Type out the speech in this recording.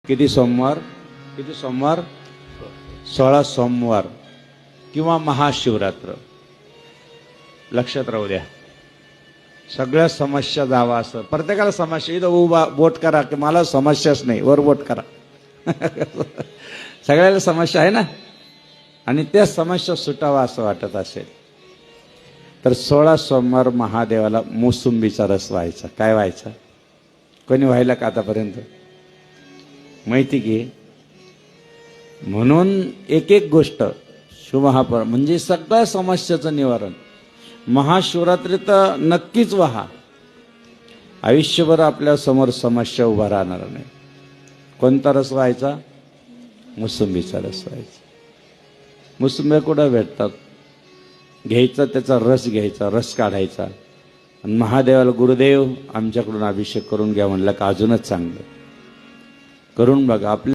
किती सोमवार? 16 सोमवार किंवा महाशिवरात्र. लक्षात राहू द्या. सगळ्या समस्या जावा असं प्रत्येकाला समस्या. इथं उभा बोट करा की मला समस्याच नाही, वर बोट करा. सगळ्याला समस्या आहे ना, आणि त्या समस्या सुटावा असं वाटत असेल तर 16 सोमवार महादेवाला मोसुंबीचा रस व्हायचा. काय व्हायचा? कोणी व्हायला का आतापर्यंत? माहिती की म्हणून एक एक गोष्ट शुभहापर म्हणजे सगळ्या समस्याचं निवारण. महाशिवरात्री तर नक्कीच व्हा. आयुष्यभर आपल्या समोर समस्या उभा राहणार नाही. कोणता रस व्हायचा? मोसंबीचा रस व्हायचा. मोसंब्या कुठं भेटतात? घ्यायचा, त्याचा रस घ्यायचा, रस काढायचा आणि महादेवाला गुरुदेव आमच्याकडून अभिषेक करून घ्या म्हणलं का अजूनच चांगलं. करून बघा. आपल्या